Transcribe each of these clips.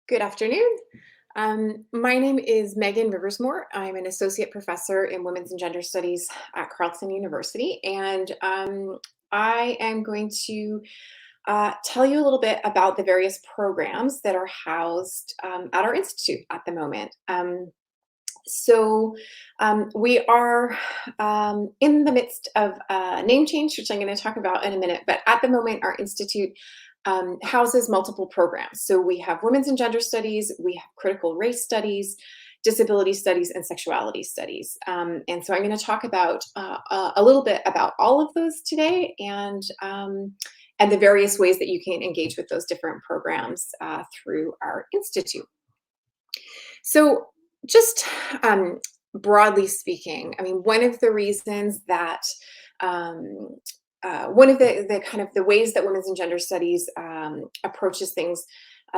Good afternoon. My name is Megan Riversmore. I'm an associate professor in women's and gender studies at Carleton University, and I am going to tell you a little bit about the various programs that are housed at our institute at the moment. We are in the midst of a name change, which I'm going to talk about in a minute. But at the moment, our institute houses multiple programs. So we have women's and gender studies, we have critical race studies, disability studies, and sexuality studies. And so I'm going to talk about a little bit about all of those today, and the various ways that you can engage with those different programs through our institute. So just broadly speaking, I mean, one of the reasons that one of the kind of the ways that women's and gender studies approaches things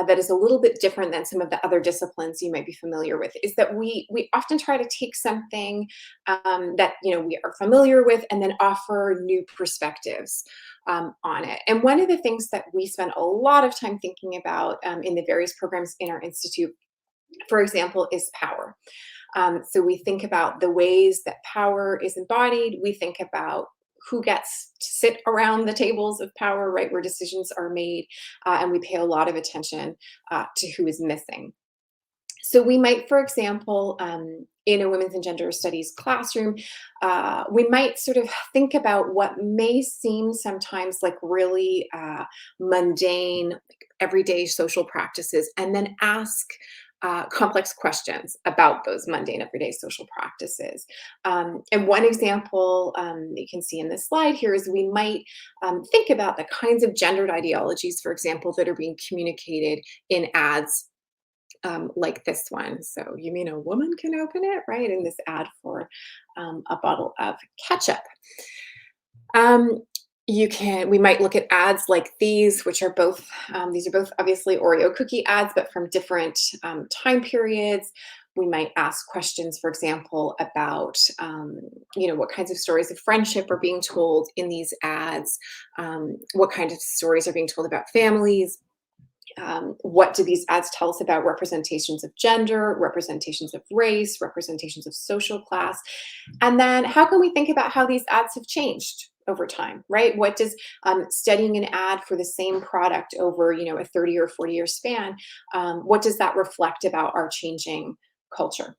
that is a little bit different than some of the other disciplines you might be familiar with is that we often try to take something that we are familiar with and then offer new perspectives on it. And one of the things that we spend a lot of time thinking about in the various programs in our institute, for example, is power. So we think about the ways that power is embodied. We think about who gets to sit around the tables of power, right, where decisions are made, and we pay a lot of attention to who is missing. So we might, for example, in a women's and gender studies classroom, we might sort of think about what may seem sometimes like really mundane, like everyday social practices, and then ask complex questions about those mundane everyday social practices. And one example you can see in this slide here is we might think about the kinds of gendered ideologies, for example, that are being communicated in ads like this one. So you mean a woman can open it, right? In this ad for a bottle of ketchup. We might look at ads like these, which are both, these are both obviously Oreo cookie ads, but from different time periods. We might ask questions, for example, about, what kinds of stories of friendship are being told in these ads, what kind of stories are being told about families. What do these ads tell us about representations of gender, representations of race, representations of social class? And then how can we think about how these ads have changed over time, right? What does studying an ad for the same product over, a 30 or 40-year span, what does that reflect about our changing culture?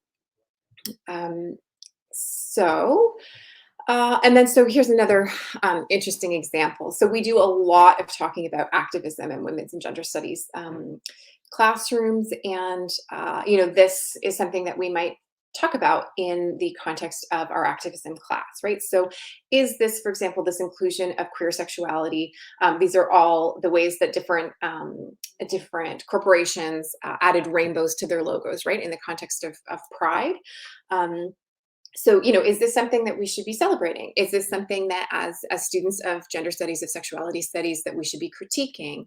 So here's another interesting example. So we do a lot of talking about activism in women's and gender studies classrooms, and this is something that we might talk about in the context of our activism class, right? So is this, for example, this inclusion of queer sexuality? These are all the ways that different corporations added rainbows to their logos, right? In the context of Pride. So, is this something that we should be celebrating? Is this something that as students of gender studies, of sexuality studies, that we should be critiquing?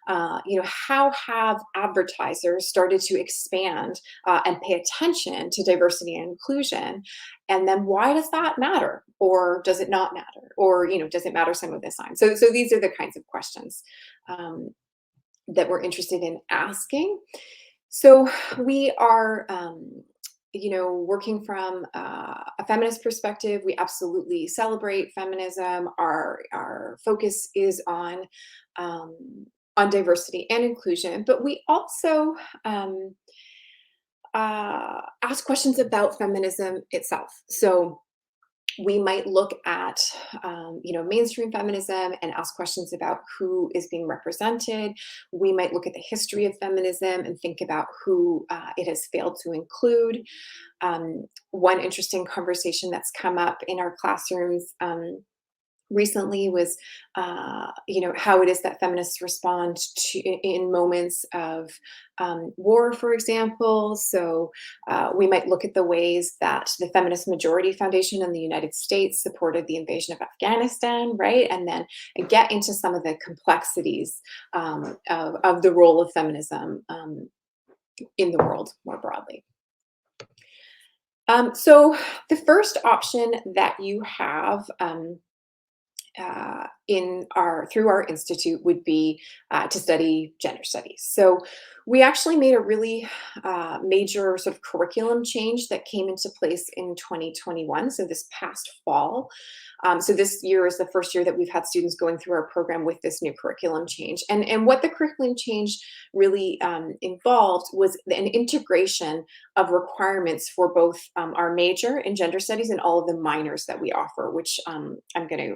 How have advertisers started to expand and pay attention to diversity and inclusion? And then why does that matter? Or does it not matter? Or, does it matter some of the time? So these are the kinds of questions that we're interested in asking. So we are working from a feminist perspective. We absolutely celebrate feminism. Our focus is on diversity and inclusion, but we also ask questions about feminism itself. So we might look at, mainstream feminism and ask questions about who is being represented. We might look at the history of feminism and think about who it has failed to include. One interesting conversation that's come up in our classrooms recently was, how it is that feminists respond to in moments of war, for example. So we might look at the ways that the Feminist Majority Foundation in the United States supported the invasion of Afghanistan, right? And then get into some of the complexities of the role of feminism in the world more broadly. So the first option that you have through our institute would be to study gender studies. So we actually made a really major sort of curriculum change that came into place in 2021, so this past fall. So this year is the first year that we've had students going through our program with this new curriculum change. And what the curriculum change really involved was an integration of requirements for both our major in gender studies and all of the minors that we offer, which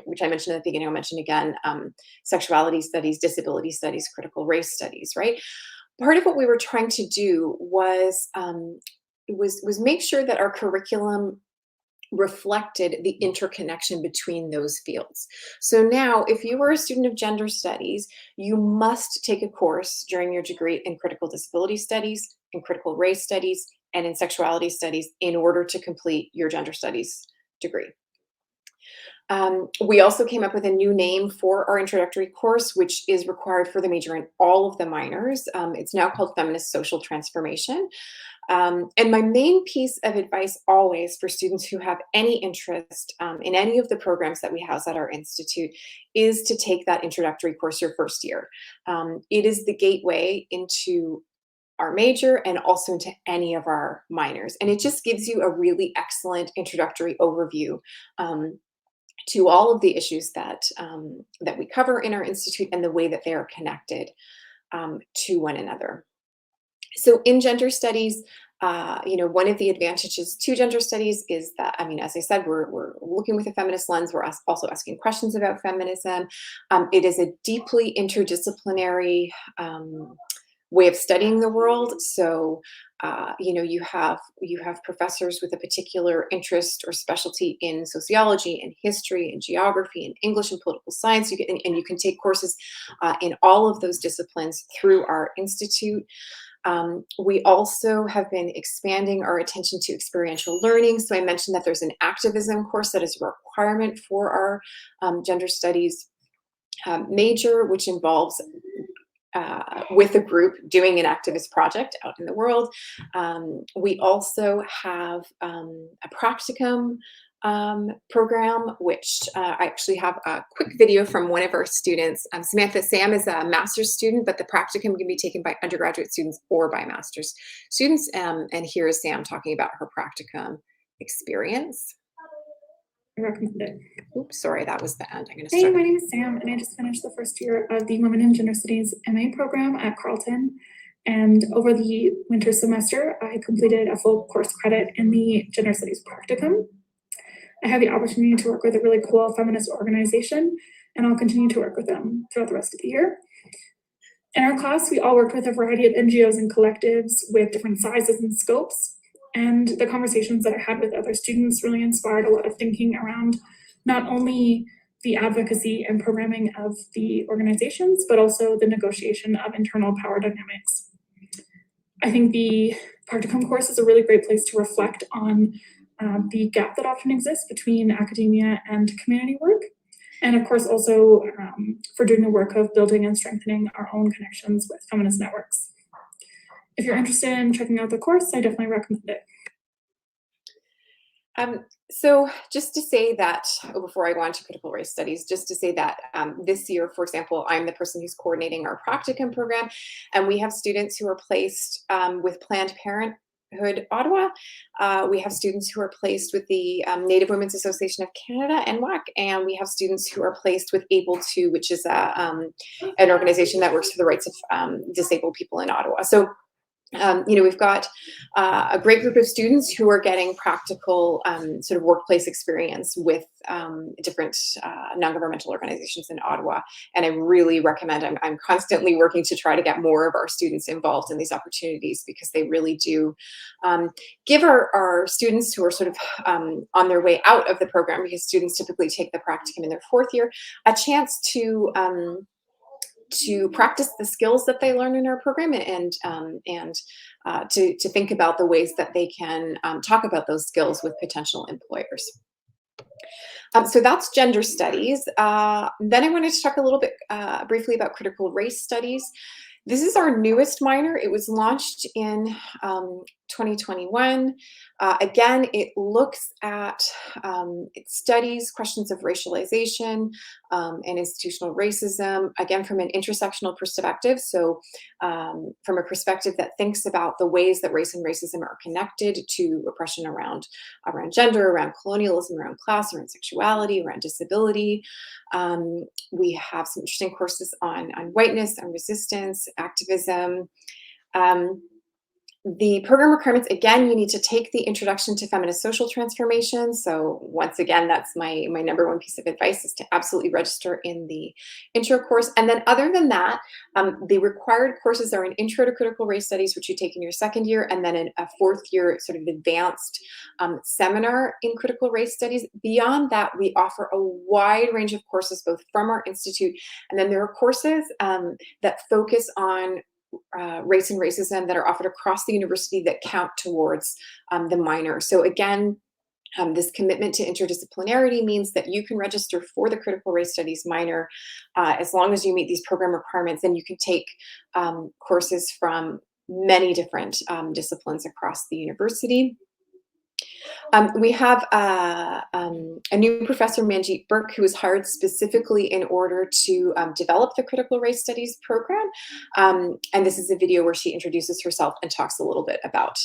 which I mentioned at the beginning, I'll mention again, sexuality studies, disability studies, critical race studies, right? Part of what we were trying to do was make sure that our curriculum reflected the interconnection between those fields. So now, if you were a student of gender studies, you must take a course during your degree in critical disability studies, in critical race studies, and in sexuality studies in order to complete your gender studies degree. We also came up with a new name for our introductory course, which is required for the major and all of the minors. It's now called Feminist Social Transformation. And my main piece of advice always for students who have any interest in any of the programs that we house at our institute is to take that introductory course your first year. It is the gateway into our major and also into any of our minors. And it just gives you a really excellent introductory overview to all of the issues that we cover in our institute and the way that they are connected to one another. So in gender studies, one of the advantages to gender studies is that, as I said, we're looking with a feminist lens. We're also asking questions about feminism. It is a deeply interdisciplinary way of studying the world. So, you have professors with a particular interest or specialty in sociology and history and geography and English and political science. You can take courses in all of those disciplines through our institute. We also have been expanding our attention to experiential learning. So I mentioned that there's an activism course that is a requirement for our gender studies major, which involves with a group doing an activist project out in the world. We also have a practicum program, which I actually have a quick video from one of our students. Samantha Sam is a master's student, but the practicum can be taken by undergraduate students or by master's students. And here is Sam talking about her practicum experience. I recommend it. Oops, sorry, that was the end. I'm going to Hey, start. my name is Sam, and I just finished the first year of the Women in Gender Studies MA program at Carleton. And over the winter semester, I completed a full course credit in the Gender Studies Practicum. I had the opportunity to work with a really cool feminist organization, and I'll continue to work with them throughout the rest of the year. In our class, we all worked with a variety of NGOs and collectives with different sizes and scopes. And the conversations that I had with other students really inspired a lot of thinking around not only the advocacy and programming of the organizations, but also the negotiation of internal power dynamics. I think the practicum course is a really great place to reflect on the gap that often exists between academia and community work. And of course, also for doing the work of building and strengthening our own connections with feminist networks. If you're interested in checking out the course, I definitely recommend it. So just to say that, before I go on to critical race studies, just to say that this year, for example, I'm the person who's coordinating our practicum program, and we have students who are placed with Planned Parenthood Ottawa. We have students who are placed with the Native Women's Association of Canada, NWAC, and we have students who are placed with Able2, which is an organization that works for the rights of disabled people in Ottawa. So we've got a great group of students who are getting practical sort of workplace experience with different non-governmental organizations in Ottawa. And I really recommend, I'm constantly working to try to get more of our students involved in these opportunities, because they really do give our students who are sort of on their way out of the program, because students typically take the practicum in their fourth year, a chance to practice the skills that they learn in our program, and to think about the ways that they can talk about those skills with potential employers. So that's gender studies. Then I wanted to talk a little bit briefly about critical race studies. This is our newest minor. It was launched in 2021. Again, it looks at, it studies questions of racialization and institutional racism, again, from an intersectional perspective. So from a perspective that thinks about the ways that race and racism are connected to oppression around gender, around colonialism, around class, around sexuality, around disability. We have some interesting courses on whiteness, on resistance, activism. The program requirements, again, you need to take the Introduction to Feminist Social Transformation. So once again, that's my number one piece of advice, is to absolutely register in the intro course. And then other than that, the required courses are an Intro to Critical Race Studies, which you take in your second year, and then a fourth year sort of advanced seminar in Critical Race Studies. Beyond that, we offer a wide range of courses, both from our institute, and then there are courses that focus on race and racism that are offered across the university that count towards the minor. So again, this commitment to interdisciplinarity means that you can register for the Critical Race Studies minor as long as you meet these program requirements, and you can take courses from many different disciplines across the university. We have a new professor, Manjit Burke, who was hired specifically in order to develop the Critical Race Studies program. And this is a video where she introduces herself and talks a little bit about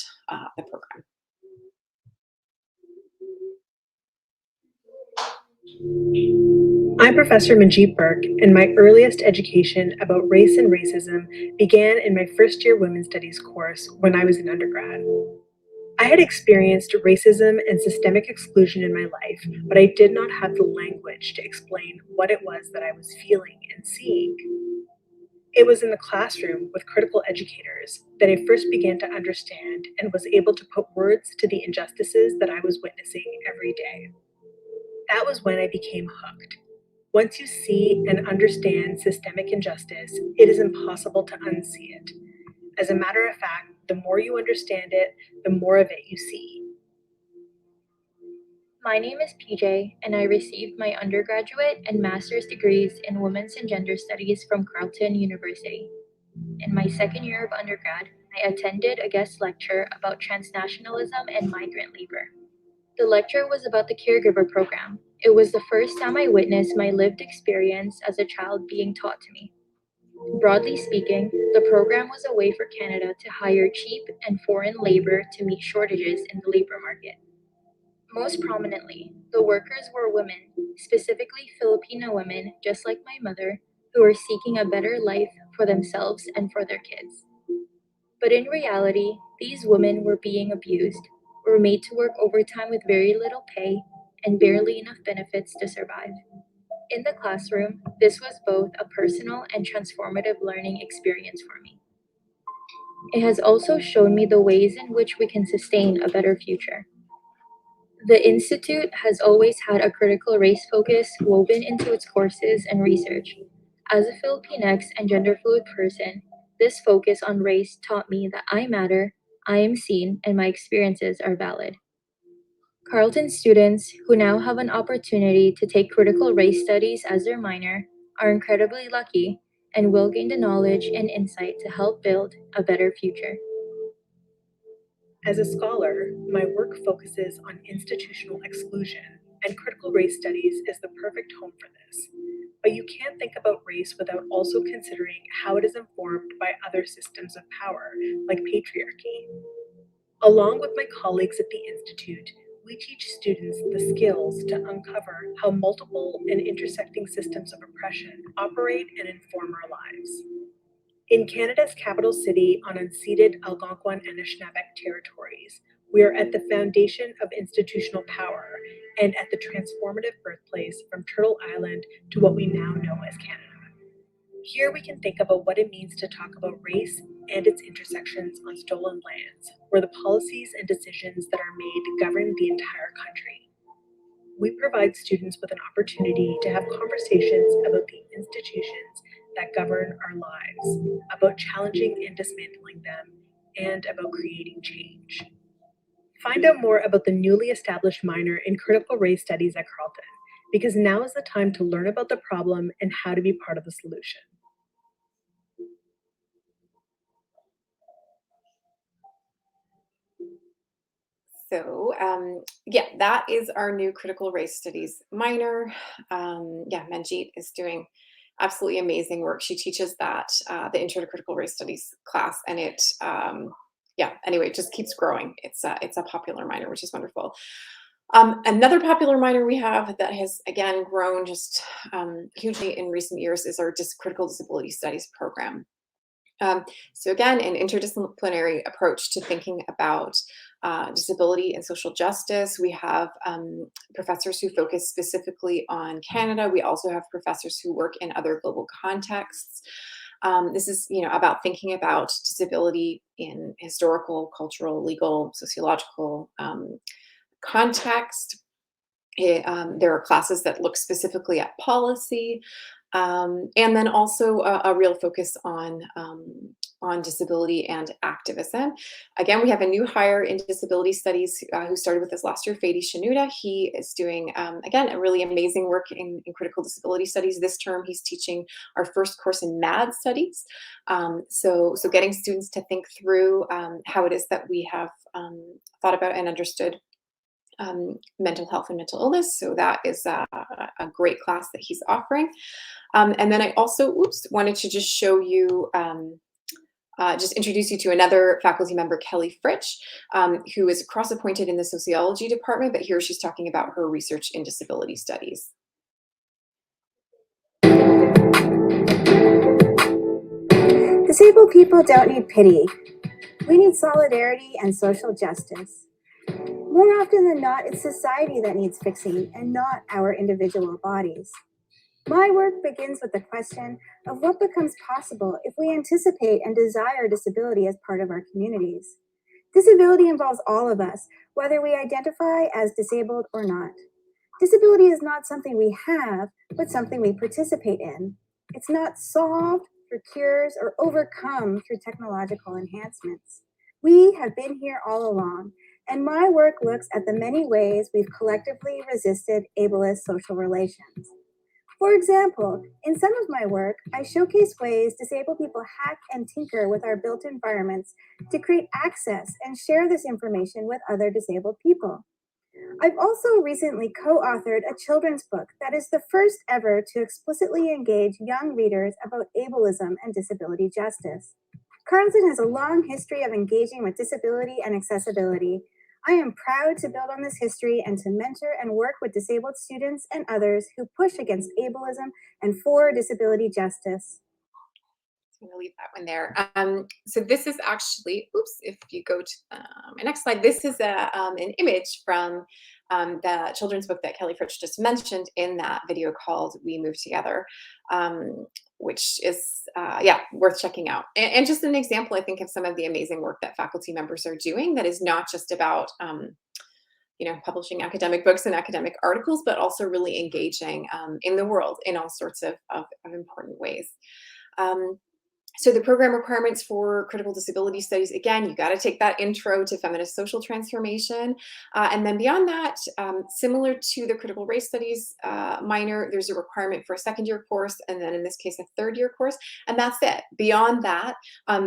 the program. I'm Professor Manjit Burke, and my earliest education about race and racism began in my first year Women's Studies course when I was an undergrad. I had experienced racism and systemic exclusion in my life, but I did not have the language to explain what it was that I was feeling and seeing. It was in the classroom with critical educators that I first began to understand and was able to put words to the injustices that I was witnessing every day. That was when I became hooked. Once you see and understand systemic injustice, it is impossible to unsee it. As a matter of fact, the more you understand it, the more of it you see. My name is PJ, and I received my undergraduate and master's degrees in Women's and Gender Studies from Carleton University. In my second year of undergrad, I attended a guest lecture about transnationalism and migrant labor. The lecture was about the caregiver program. It was the first time I witnessed my lived experience as a child being taught to me. Broadly speaking, the program was a way for Canada to hire cheap and foreign labor to meet shortages in the labor market. Most prominently, the workers were women, specifically Filipino women, just like my mother, who were seeking a better life for themselves and for their kids. But in reality, these women were being abused, were made to work overtime with very little pay, and barely enough benefits to survive. In the classroom, this was both a personal and transformative learning experience for me. It has also shown me the ways in which we can sustain a better future. The Institute has always had a critical race focus woven into its courses and research. As a Filipinx and gender fluid person, this focus on race taught me that I matter, I am seen, and my experiences are valid. Carleton students, who now have an opportunity to take critical race studies as their minor, are incredibly lucky and will gain the knowledge and insight to help build a better future. As a scholar, my work focuses on institutional exclusion, and critical race studies is the perfect home for this. But you can't think about race without also considering how it is informed by other systems of power, like patriarchy. Along with my colleagues at the Institute, we teach students the skills to uncover how multiple and intersecting systems of oppression operate and inform our lives. In Canada's capital city on unceded Algonquin and Anishinaabe territories, we are at the foundation of institutional power and at the transformative birthplace from Turtle Island to what we now know as Canada. Here we can think about what it means to talk about race and its intersections on stolen lands, where the policies and decisions that are made govern the entire country. We provide students with an opportunity to have conversations about the institutions that govern our lives, about challenging and dismantling them, and about creating change. Find out more about the newly established minor in critical race studies at Carleton, because now is the time to learn about the problem and how to be part of the solution. So yeah, that is our new critical race studies minor. Yeah, Manjit is doing absolutely amazing work. She teaches that the Intro to Critical Race Studies class, and it yeah, anyway, it just keeps growing. It's a popular minor, which is wonderful. Another popular minor we have that has again grown just hugely in recent years is our Critical Disability Studies program. So again, an interdisciplinary approach to thinking about disability and social justice. We have professors who focus specifically on Canada. We also have professors who work in other global contexts. This is, about thinking about disability in historical, cultural, legal, sociological context. There are classes that look specifically at policy, and then also a real focus on disability and activism. Again, we have a new hire in disability studies who started with us last year, Fadi Shanuda. He is doing, again, a really amazing work in critical disability studies. This term, he's teaching our first course in MAD studies. So getting students to think through how it is that we have thought about and understood mental health and mental illness. So that is a great class that he's offering. And then I also, wanted to just show you, just introduce you to another faculty member, Kelly Fritz, who is cross-appointed in the sociology department, but here she's talking about her research in disability studies. Disabled people don't need pity. We need solidarity and social justice. More often than not, it's society that needs fixing and not our individual bodies. My work begins with the question of what becomes possible if we anticipate and desire disability as part of our communities. Disability involves all of us, whether we identify as disabled or not. Disability is not something we have, but something we participate in. It's not solved through cures or overcome through technological enhancements. We have been here all along, and my work looks at the many ways we've collectively resisted ableist social relations. For example, in some of my work, I showcase ways disabled people hack and tinker with our built environments to create access and share this information with other disabled people. I've also recently co-authored a children's book that is the first ever to explicitly engage young readers about ableism and disability justice. Carleton has a long history of engaging with disability and accessibility. I am proud to build on this history and to mentor and work with disabled students and others who push against ableism and for disability justice. I'm going to leave that one there. So this is actually, if you go to my next slide, this is an image from the children's book that Kelly Fritz just mentioned in that video called We Move Together, which is, worth checking out. And just an example, I think, of some of the amazing work that faculty members are doing that is not just about publishing academic books and academic articles, but also really engaging in the world in all sorts of important ways. So the program requirements for critical disability studies, again, you got to take that intro to feminist social transformation. And then beyond that, similar to the critical race studies minor, there's a requirement for a second-year course, and then in this case, a third-year course, and that's it. Beyond that,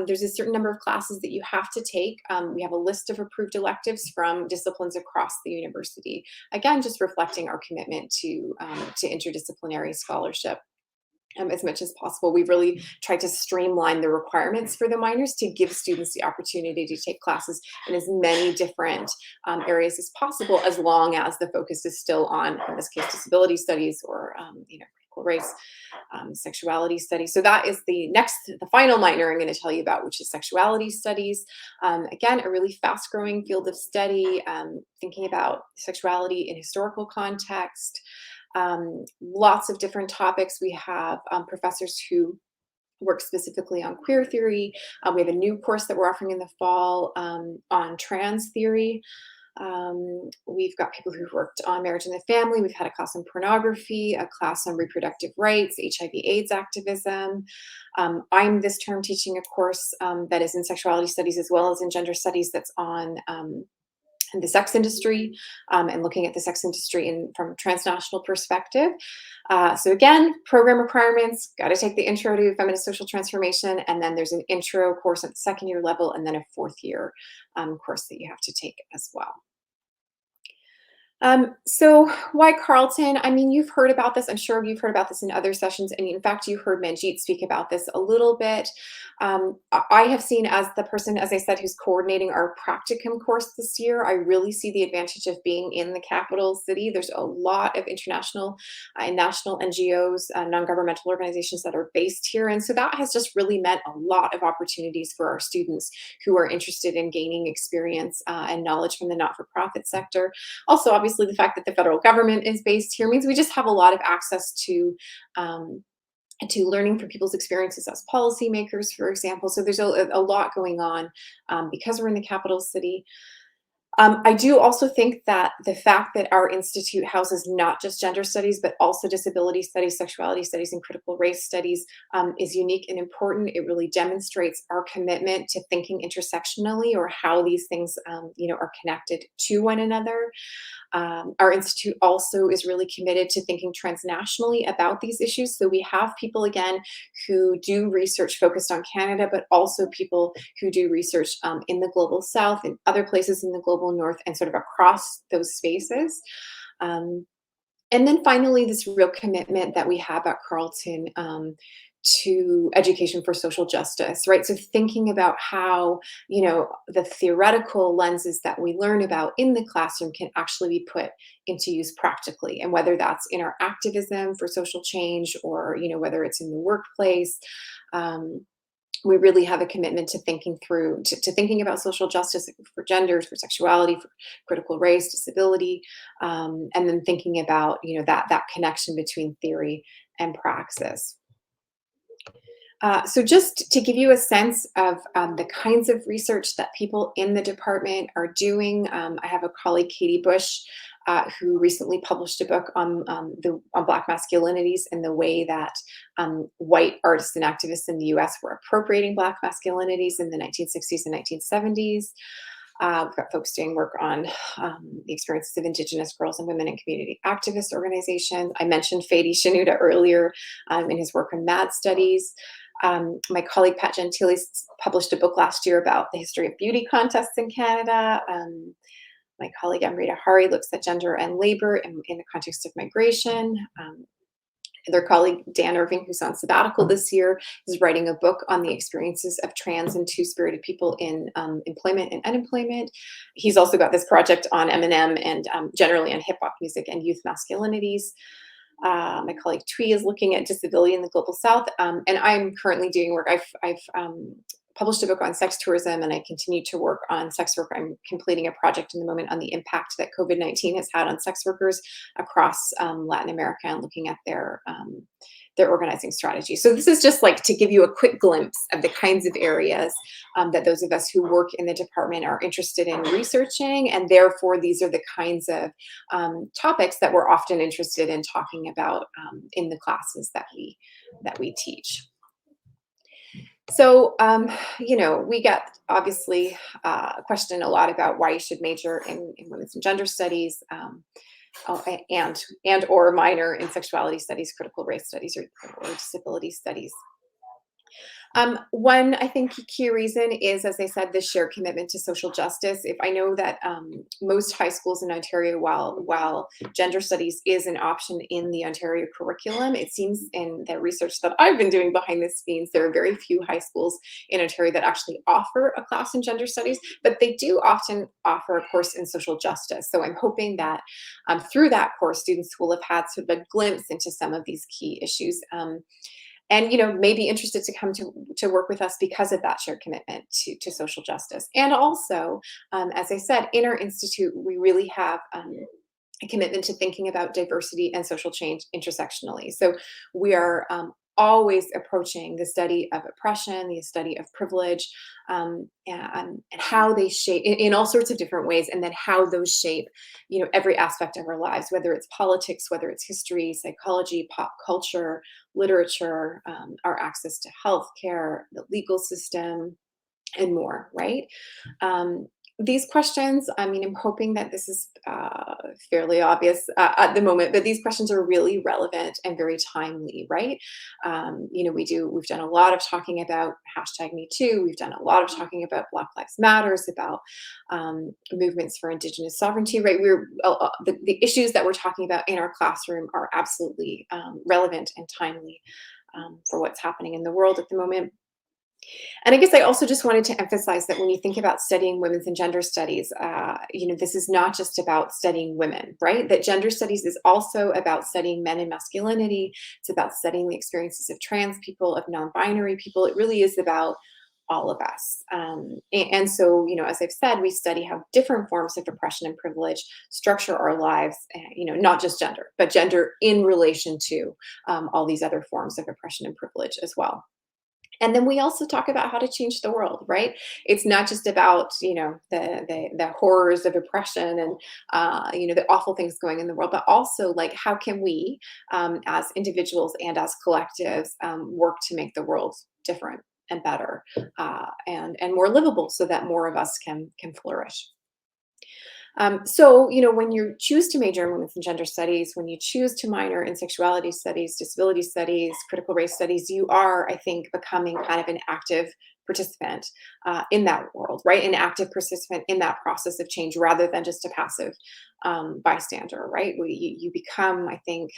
there's a certain number of classes that you have to take. We have a list of approved electives from disciplines across the university. Again, just reflecting our commitment to interdisciplinary scholarship. As much as possible. We've really tried to streamline the requirements for the minors to give students the opportunity to take classes in as many different areas as possible, as long as the focus is still on, in this case, disability studies or critical race, sexuality studies. So that is the final minor I'm going to tell you about, which is sexuality studies. Again, a really fast-growing field of study, thinking about sexuality in historical context. Lots of different topics. We have professors who work specifically on queer theory. We have a new course that we're offering in the fall on trans theory. We've got people who've worked on marriage and the family. We've had a class on pornography, a class on reproductive rights, HIV/AIDS activism. I'm this term teaching a course that is in sexuality studies as well as in gender studies that's on the sex industry and looking at the sex industry from a transnational perspective. So again, program requirements, got to take the intro to feminist social transformation, and then there's an intro course at the second-year level, and then a fourth-year course that you have to take as well. So why Carleton? I mean, you've heard about this. I'm sure you've heard about this in other sessions. And in fact, you heard Manjit speak about this a little bit. I have seen, as the person, as I said, who's coordinating our practicum course this year, I really see the advantage of being in the capital city. There's a lot of international and national NGOs, non-governmental organizations that are based here. And so that has just really meant a lot of opportunities for our students who are interested in gaining experience and knowledge from the not-for-profit sector. Also, obviously, the fact that the federal government is based here means we just have a lot of access to learning from people's experiences as policymakers, for example. So there's a lot going on because we're in the capital city. I do also think that the fact that our institute houses not just gender studies, but also disability studies, sexuality studies, and critical race studies is unique and important. It really demonstrates our commitment to thinking intersectionally, or how these things, are connected to one another. Our institute also is really committed to thinking transnationally about these issues. So we have people, again, who do research focused on Canada, but also people who do research in the global south and other places in the global north, and sort of across those spaces. And then finally, this real commitment that we have at Carleton to education for social justice, right? So thinking about how, the theoretical lenses that we learn about in the classroom can actually be put into use practically. And whether that's in our activism for social change, or, whether it's in the workplace, we really have a commitment to thinking through, to thinking about social justice for genders, for sexuality, for critical race, disability, and then thinking about, that connection between theory and praxis. So just to give you a sense of the kinds of research that people in the department are doing, I have a colleague, Katie Bush, who recently published a book on Black masculinities and the way that white artists and activists in the US were appropriating Black masculinities in the 1960s and 1970s. We've got folks doing work on the experiences of Indigenous girls and women in community activist organizations. I mentioned Fadi Shanuda earlier in his work on MAD studies. My colleague Pat Gentile published a book last year about the history of beauty contests in Canada. My colleague Amrita Hari looks at gender and labor in the context of migration. Their colleague Dan Irving, who's on sabbatical this year, is writing a book on the experiences of trans and two-spirited people in employment and unemployment. He's also got this project on Eminem and generally on hip-hop music and youth masculinities. My colleague Twee is looking at disability in the global south, and I'm currently doing work. I've published a book on sex tourism, and I continue to work on sex work. I'm completing a project in the moment on the impact that COVID-19 has had on sex workers across Latin America, and looking at their organizing strategy. So this is just like to give you a quick glimpse of the kinds of areas that those of us who work in the department are interested in researching, and therefore these are the kinds of topics that we're often interested in talking about in the classes that we teach. So, we get obviously a question a lot about why you should major in women's and gender studies, and or minor in sexuality studies, critical race studies, or disability studies. One, I think, key reason is, as I said, the shared commitment to social justice. If I know that most high schools in Ontario, while gender studies is an option in the Ontario curriculum, it seems in the research that I've been doing behind the scenes, there are very few high schools in Ontario that actually offer a class in gender studies, but they do often offer a course in social justice. So I'm hoping that through that course, students will have had sort of a glimpse into some of these key issues. And may be interested to come to work with us because of that shared commitment to social justice. And also, as I said, in our institute, we really have a commitment to thinking about diversity and social change intersectionally. So we are always approaching the study of oppression, the study of privilege, and how they shape in all sorts of different ways, and then how those shape, every aspect of our lives, whether it's politics, whether it's history, psychology, pop culture, literature, our access to healthcare, the legal system, and more, right? these questions, I mean, I'm hoping that this is fairly obvious at the moment, but these questions are really relevant and very timely, right? We've done a lot of talking about #MeToo. We've done a lot of talking about Black Lives Matters, about movements for Indigenous sovereignty, right? The issues that we're talking about in our classroom are absolutely relevant and timely for what's happening in the world at the moment. And I guess I also just wanted to emphasize that when you think about studying women's and gender studies, this is not just about studying women, right? That gender studies is also about studying men and masculinity. It's about studying the experiences of trans people, of non-binary people. It really is about all of us. And so, as I've said, we study how different forms of oppression and privilege structure our lives, not just gender, but gender in relation to all these other forms of oppression and privilege as well. And then we also talk about how to change the world, right? It's not just about the horrors of oppression and the awful things going in the world, but also like how can we, as individuals and as collectives, work to make the world different and better and more livable, so that more of us can flourish. So, when you choose to major in women's and gender studies, when you choose to minor in sexuality studies, disability studies, critical race studies, you are, I think, becoming kind of an active participant in that world, right? An active participant in that process of change rather than just a passive bystander, right? You become, I think,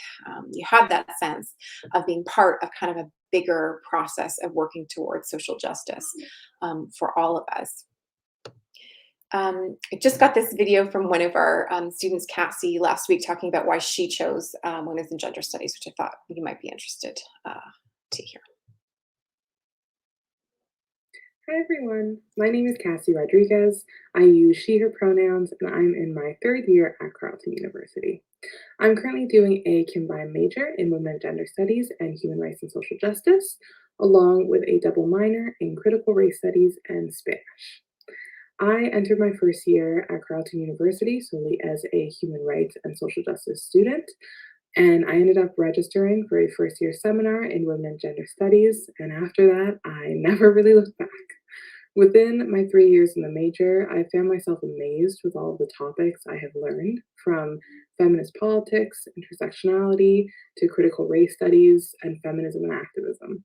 you have that sense of being part of kind of a bigger process of working towards social justice for all of us. I just got this video from one of our students, Cassie, last week talking about why she chose women's and gender studies, which I thought you might be interested to hear. Hi everyone, my name is Cassie Rodriguez. I use she, her pronouns, and I'm in my 3rd year at Carleton University. I'm currently doing a combined major in women and gender studies and human rights and social justice, along with a double minor in critical race studies and Spanish. I entered my first year at Carleton University solely as a human rights and social justice student, and I ended up registering for a first year seminar in women and gender studies, and after that, I never really looked back. Within my 3 years in the major, I found myself amazed with all of the topics I have learned, from feminist politics, intersectionality, to critical race studies, and feminism and activism.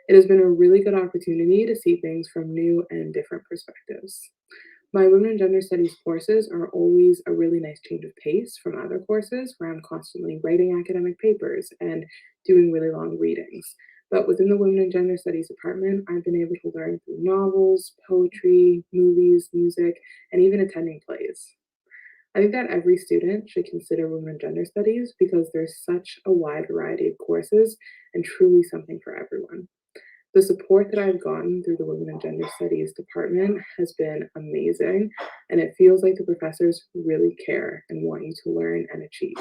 It has been a really good opportunity to see things from new and different perspectives. My women and gender studies courses are always a really nice change of pace from other courses where I'm constantly writing academic papers and doing really long readings. But within the women and gender studies department, I've been able to learn through novels, poetry, movies, music, and even attending plays. I think that every student should consider women and gender studies because there's such a wide variety of courses and truly something for everyone. The support that I've gotten through the Women and Gender Studies department has been amazing, and it feels like the professors really care and want you to learn and achieve.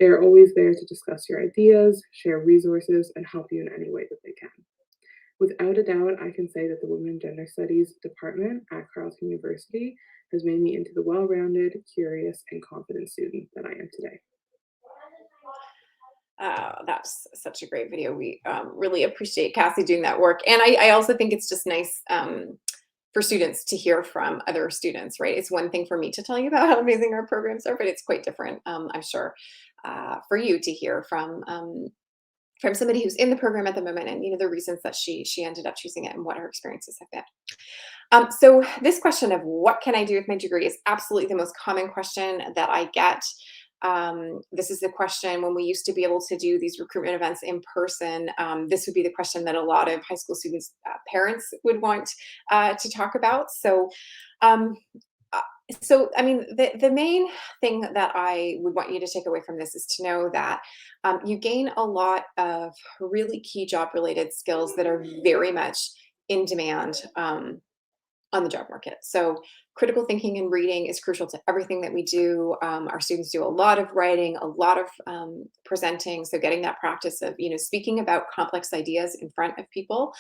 They're always there to discuss your ideas, share resources, and help you in any way that they can. Without a doubt, I can say that the Women and Gender Studies department at Carleton University has made me into the well-rounded, curious, and confident student that I am today. That's such a great video. We really appreciate Cassie doing that work. And I also think it's just nice for students to hear from other students, right? It's one thing for me to tell you about how amazing our programs are, but it's quite different, I'm sure, for you to hear from somebody who's in the program at the moment and the reasons that she ended up choosing it and what her experiences have been. So this question of what can I do with my degree is absolutely the most common question that I get. This is the question when we used to be able to do these recruitment events in person. This would be the question that a lot of high school students' parents would want to talk about. So, I mean, the main thing that I would want you to take away from this is to know that you gain a lot of really key job-related skills that are very much in demand on the job market. So critical thinking and reading is crucial to everything that we do. Our students do a lot of writing, a lot of presenting. So getting that practice of, speaking about complex ideas in front of people.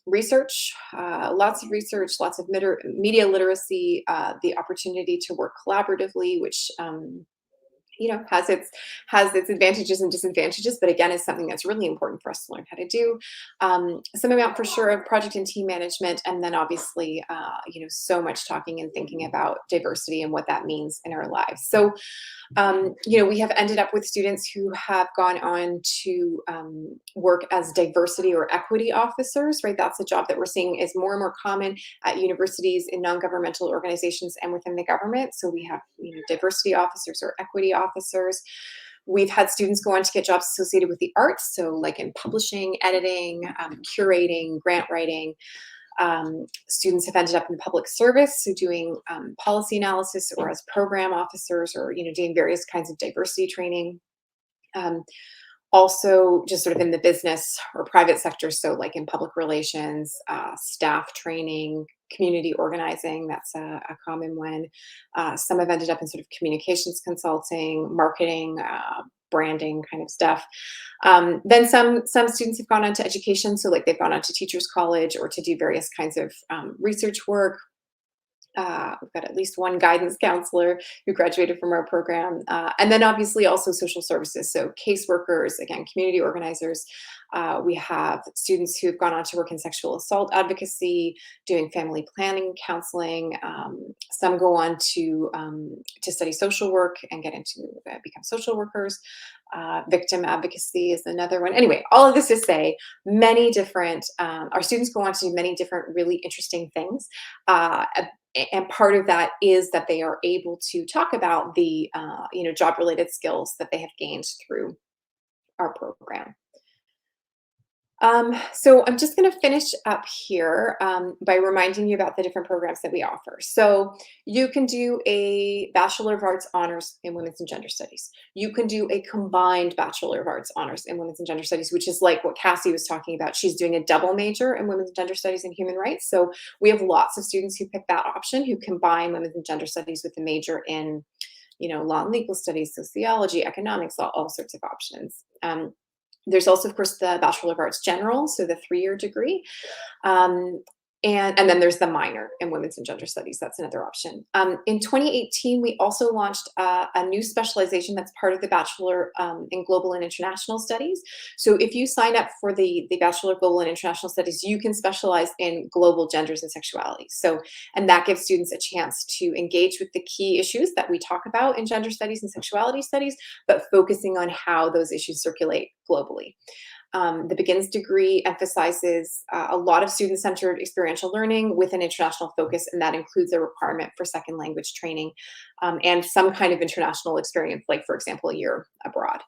Research, lots of research, lots of media literacy, the opportunity to work collaboratively, which has its advantages and disadvantages, but again, is something that's really important for us to learn how to do. Some amount for sure of project and team management, and then obviously, so much talking and thinking about diversity and what that means in our lives. So, we have ended up with students who have gone on to work as diversity or equity officers, right? That's a job that we're seeing is more and more common at universities, in non-governmental organizations, and within the government. So we have, diversity officers or equity officers. We've had students go on to get jobs associated with the arts, so like in publishing, editing, curating, grant writing. Students have ended up in public service, so doing policy analysis, or as program officers, or doing various kinds of diversity training. Also, just sort of in the business or private sector, so like in public relations, staff training, community organizing, that's a common one. Some have ended up in sort of communications consulting, marketing, branding kind of stuff. Then some students have gone on to education, so like they've gone on to teachers college or to do various kinds of research work. We've got at least one guidance counselor who graduated from our program. And then obviously also social services, so caseworkers, again, community organizers. We have students who have gone on to work in sexual assault advocacy, doing family planning counseling. Some go on to study social work and get into become social workers. Victim advocacy is another one. Anyway, all of this to say, many different, our students go on to do many different really interesting things. And part of that is that they are able to talk about the job-related skills that they have gained through our program. So I'm just going to finish up here by reminding you about the different programs that we offer. So you can do a Bachelor of Arts Honors in Women's and Gender Studies. You can do a combined Bachelor of Arts Honors in Women's and Gender Studies, which is like what Cassie was talking about. She's doing a double major in Women's and Gender Studies and Human Rights. So we have lots of students who pick that option, who combine Women's and Gender Studies with a major in, law and legal studies, sociology, economics, all sorts of options. There's also, of course, the Bachelor of Arts General, so the 3-year degree. And then there's the minor in Women's and Gender Studies. That's another option. In 2018, we also launched a new specialization that's part of the Bachelor in Global and International Studies. So if you sign up for the Bachelor of Global and International Studies, you can specialize in global genders and sexualities. So, and that gives students a chance to engage with the key issues that we talk about in gender studies and sexuality studies, but focusing on how those issues circulate globally. The Begins degree emphasizes a lot of student-centered experiential learning with an international focus, and that includes a requirement for second language training and some kind of international experience, like, for example, a year abroad.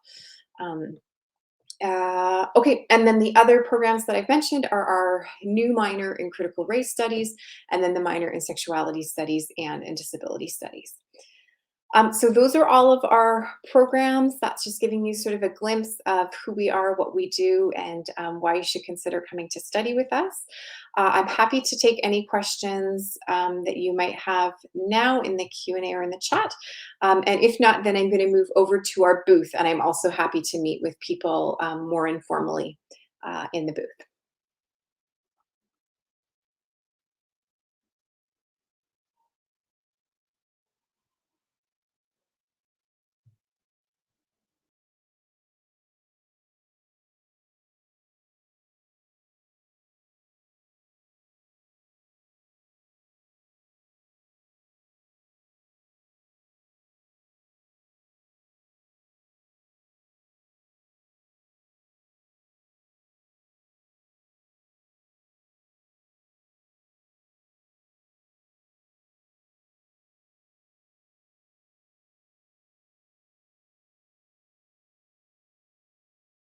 Okay, and then the other programs that I've mentioned are our new minor in critical race studies, and then the minor in sexuality studies and in disability studies. So those are all of our programs. That's just giving you sort of a glimpse of who we are, what we do, and why you should consider coming to study with us. I'm happy to take any questions that you might have now in the Q&A or in the chat. And if not, then I'm going to move over to our booth, and I'm also happy to meet with people more informally in the booth.